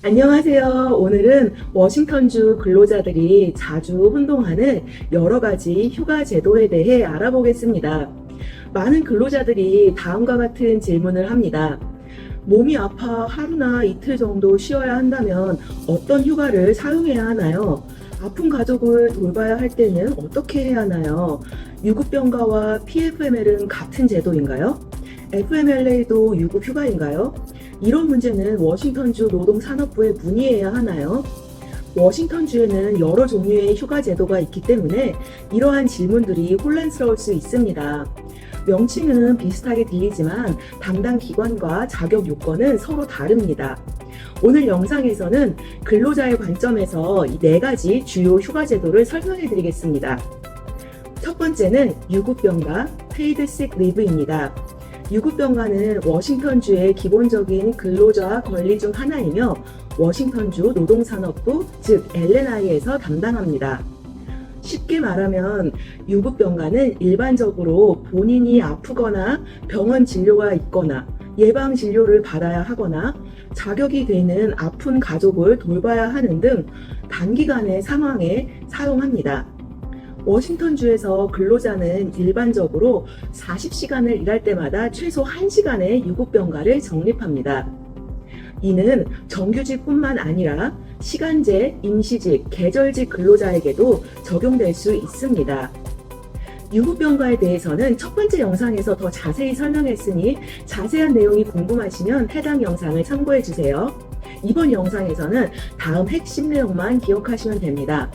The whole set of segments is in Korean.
안녕하세요. 오늘은 워싱턴주 근로자들이 자주 혼동하는 여러 가지 휴가 제도에 대해 알아보겠습니다. 많은 근로자들이 다음과 같은 질문을 합니다. 몸이 아파 하루나 이틀 정도 쉬어야 한다면 어떤 휴가를 사용해야 하나요? 아픈 가족을 돌봐야 할 때는 어떻게 해야 하나요? 유급병가와 PFML은 같은 제도인가요? FMLA도 유급휴가인가요? 이런 문제는 워싱턴주 노동산업부에 문의해야 하나요? 워싱턴주에는 여러 종류의 휴가 제도가 있기 때문에 이러한 질문들이 혼란스러울 수 있습니다. 명칭은 비슷하게 들리지만 담당 기관과 자격 요건은 서로 다릅니다. 오늘 영상에서는 근로자의 관점에서 이 4가지 주요 휴가 제도를 설명해 드리겠습니다. 첫 번째는 유급병가, Paid Sick Leave입니다. 유급병가는 워싱턴주의 기본적인 근로자 권리 중 하나이며 워싱턴주 노동산업부, 즉 LNI에서 담당합니다. 쉽게 말하면 유급병가는 일반적으로 본인이 아프거나 병원 진료가 있거나 예방 진료를 받아야 하거나 자격이 되는 아픈 가족을 돌봐야 하는 등 단기간의 상황에 사용합니다. 워싱턴주에서 근로자는 일반적으로 40시간을 일할 때마다 최소 1시간의 유급병가를 적립합니다. 이는 정규직뿐만 아니라 시간제, 임시직, 계절직 근로자에게도 적용될 수 있습니다. 유급병가에 대해서는 첫 번째 영상에서 더 자세히 설명했으니 자세한 내용이 궁금하시면 해당 영상을 참고해주세요. 이번 영상에서는 다음 핵심 내용만 기억하시면 됩니다.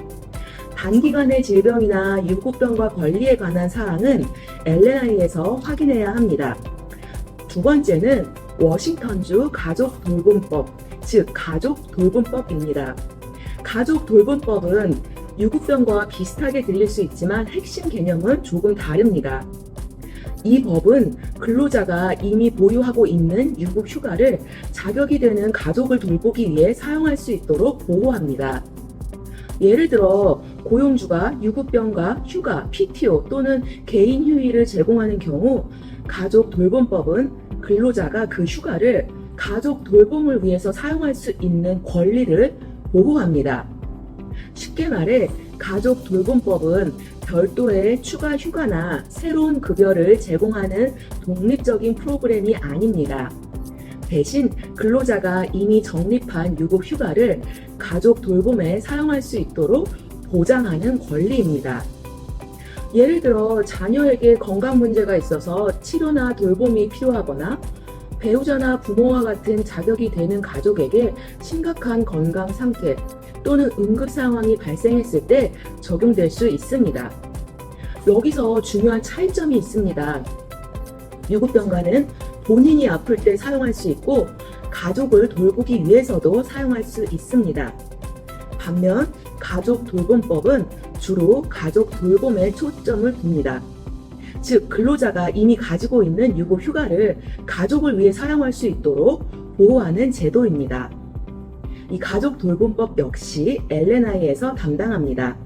단기간의 질병이나 유급병가 권리에 관한 사항은 LNI에서 확인해야 합니다. 두 번째는 워싱턴주 가족돌봄법, 즉 가족돌봄법입니다. 가족돌봄법은 유급병과와 비슷하게 들릴 수 있지만 핵심 개념은 조금 다릅니다. 이 법은 근로자가 이미 보유하고 있는 유급휴가를 자격이 되는 가족을 돌보기 위해 사용할 수 있도록 보호합니다. 예를 들어 고용주가 유급병가, 휴가, PTO 또는 개인 휴일을 제공하는 경우 가족 돌봄법은 근로자가 그 휴가를 가족 돌봄을 위해서 사용할 수 있는 권리를 보호합니다. 쉽게 말해 가족 돌봄법은 별도의 추가 휴가나 새로운 급여를 제공하는 독립적인 프로그램이 아닙니다. 대신 근로자가 이미 적립한 유급휴가를 가족 돌봄에 사용할 수 있도록 보장하는 권리입니다. 예를 들어 자녀에게 건강 문제가 있어서 치료나 돌봄이 필요하거나 배우자나 부모와 같은 자격이 되는 가족에게 심각한 건강 상태 또는 응급 상황이 발생했을 때 적용될 수 있습니다. 여기서 중요한 차이점이 있습니다. 유급병가는 본인이 아플 때 사용할 수 있고 가족을 돌보기 위해서도 사용할 수 있습니다. 반면 가족 돌봄법은 주로 가족 돌봄에 초점을 둡니다. 즉 근로자가 이미 가지고 있는 유급휴가를 가족을 위해 사용할 수 있도록 보호하는 제도입니다. 이 가족 돌봄법 역시 LNI에서 담당합니다.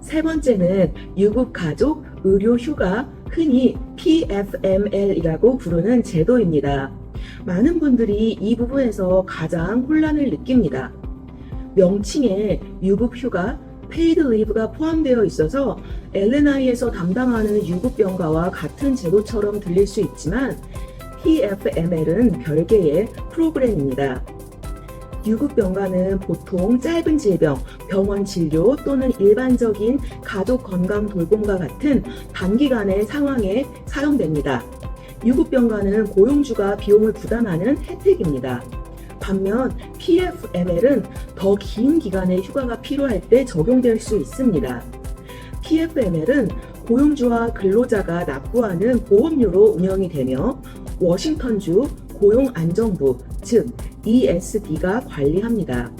세 번째는 유급가족 의료휴가, 흔히 PFML이라고 부르는 제도입니다. 많은 분들이 이 부분에서 가장 혼란을 느낍니다. 명칭에 유급휴가, 페이드 리브가 포함되어 있어서 LNI에서 담당하는 유급병가와 같은 제도처럼 들릴 수 있지만 PFML은 별개의 프로그램입니다. 유급병가는 보통 짧은 질병, 병원 진료 또는 일반적인 가족 건강 돌봄과 같은 단기간의 상황에 사용됩니다. 유급병가는 고용주가 비용을 부담하는 혜택입니다. 반면 PFML은 더 긴 기간의 휴가가 필요할 때 적용될 수 있습니다. PFML은 고용주와 근로자가 납부하는 보험료로 운영이 되며 워싱턴주 고용안정부, 즉 ESD가 관리합니다.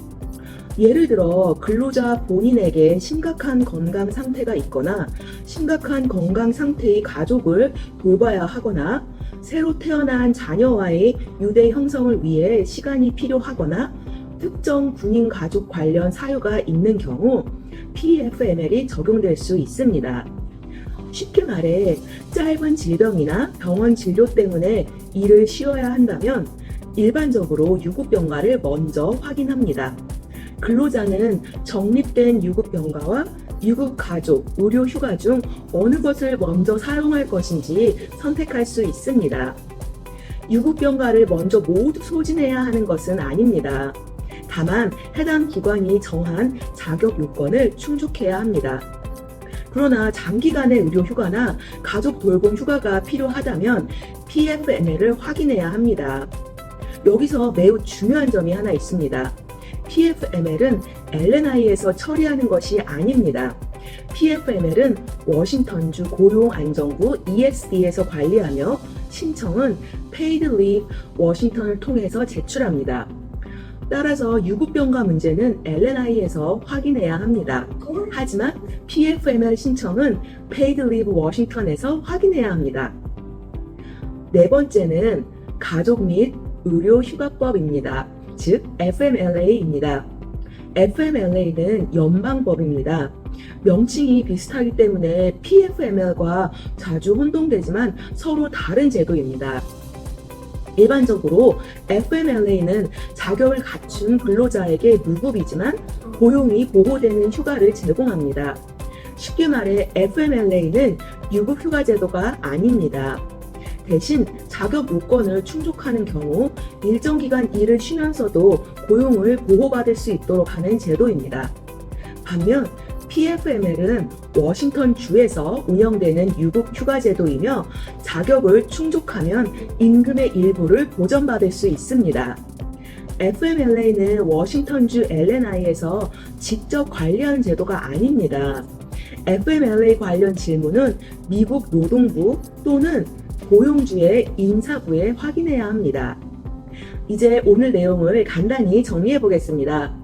예를 들어 근로자 본인에게 심각한 건강 상태가 있거나 심각한 건강 상태의 가족을 돌봐야 하거나 새로 태어난 자녀와의 유대 형성을 위해 시간이 필요하거나 특정 군인 가족 관련 사유가 있는 경우 PFML이 적용될 수 있습니다. 쉽게 말해 짧은 질병이나 병원 진료 때문에 일을 쉬어야 한다면 일반적으로 유급병가를 먼저 확인합니다. 근로자는 적립된 유급병가와 유급가족, 의료휴가 중 어느 것을 먼저 사용할 것인지 선택할 수 있습니다. 유급병가를 먼저 모두 소진해야 하는 것은 아닙니다. 다만 해당 기관이 정한 자격 요건을 충족해야 합니다. 그러나 장기간의 의료휴가나 가족 돌봄 휴가가 필요하다면 PFML을 확인해야 합니다. 여기서 매우 중요한 점이 하나 있습니다. PFML은 LNI에서 처리하는 것이 아닙니다. PFML은 워싱턴주 고용안정부 ESD에서 관리하며 신청은 Paid Leave 워싱턴을 통해서 제출합니다. 따라서 유급병가 문제는 LNI에서 확인해야 합니다. 하지만 PFML 신청은 Paid Leave 워싱턴에서 확인해야 합니다. 네 번째는 가족 및 의료휴가법입니다. 즉 FMLA입니다. FMLA는 연방법입니다. 명칭이 비슷하기 때문에 PFML과 자주 혼동되지만 서로 다른 제도입니다. 일반적으로 FMLA는 자격을 갖춘 근로자에게 무급이지만 고용이 보호되는 휴가를 제공합니다. 쉽게 말해 FMLA는 유급휴가 제도가 아닙니다. 대신 자격 요건을 충족하는 경우 일정 기간 일을 쉬면서도 고용을 보호받을 수 있도록 하는 제도입니다. 반면 PFML은 워싱턴 주에서 운영되는 유급휴가 제도이며 자격을 충족하면 임금의 일부를 보전받을 수 있습니다. FMLA는 워싱턴주 LNI에서 직접 관리하는 제도가 아닙니다. FMLA 관련 질문은 미국 노동부 또는 고용주의 인사부에 확인해야 합니다. 이제 오늘 내용을 간단히 정리해 보겠습니다.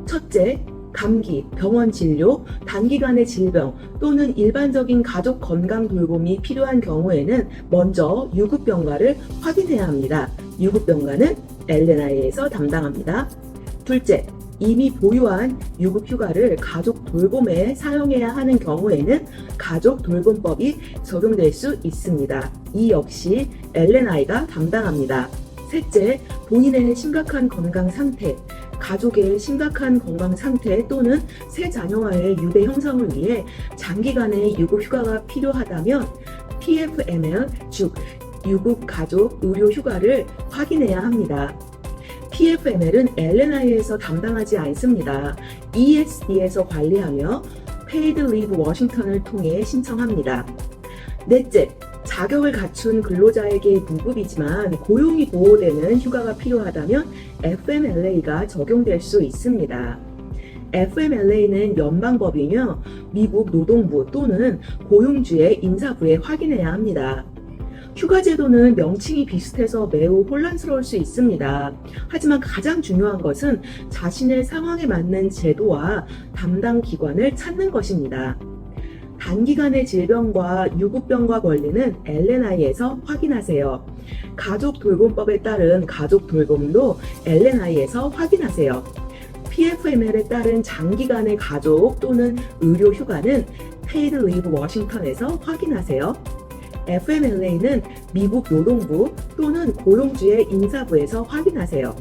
첫째, 감기, 병원 진료, 단기간의 질병 또는 일반적인 가족 건강 돌봄이 필요한 경우에는 먼저 유급병가를 확인해야 합니다. 유급병가는 LNI에서 담당합니다. 둘째, 이미 보유한 유급휴가를 가족 돌봄에 사용해야 하는 경우에는 가족돌봄법이 적용될 수 있습니다. 이 역시 LNI가 담당합니다. 셋째, 본인의 심각한 건강 상태, 가족의 심각한 건강 상태 또는 새 자녀와의 유대 형성을 위해 장기간의 유급휴가가 필요하다면 PFML, 즉 유급가족 의료휴가를 확인해야 합니다. PFML은 LNI에서 담당하지 않습니다. ESD에서 관리하며 Paid Leave 워싱턴을 통해 신청합니다. 넷째, 자격을 갖춘 근로자에게 무급이지만 고용이 보호되는 휴가가 필요하다면 FMLA가 적용될 수 있습니다. FMLA는 연방법이며 미국 노동부 또는 고용주의 인사부에 확인해야 합니다. 휴가제도는 명칭이 비슷해서 매우 혼란스러울 수 있습니다. 하지만 가장 중요한 것은 자신의 상황에 맞는 제도와 담당 기관을 찾는 것입니다. 단기간의 질병과 유급병과 권리는 LNI에서 확인하세요. 가족돌봄법에 따른 가족돌봄도 LNI에서 확인하세요. PFML에 따른 장기간의 가족 또는 의료휴가는 Paid Leave 워싱턴에서 확인하세요. FMLA는 미국 노동부 또는 고용주의 인사부에서 확인하세요.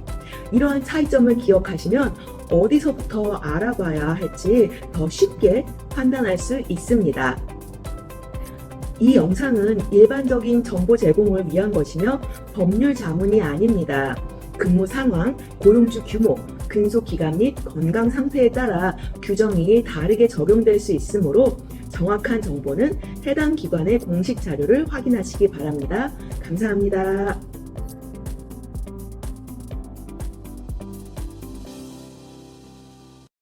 이러한 차이점을 기억하시면 어디서부터 알아봐야 할지 더 쉽게 판단할 수 있습니다. 이 영상은 일반적인 정보 제공을 위한 것이며 법률 자문이 아닙니다. 근무 상황, 고용주 규모, 근속 기간 및 건강 상태에 따라 규정이 다르게 적용될 수 있으므로 정확한 정보는 해당 기관의 공식 자료를 확인하시기 바랍니다. 감사합니다.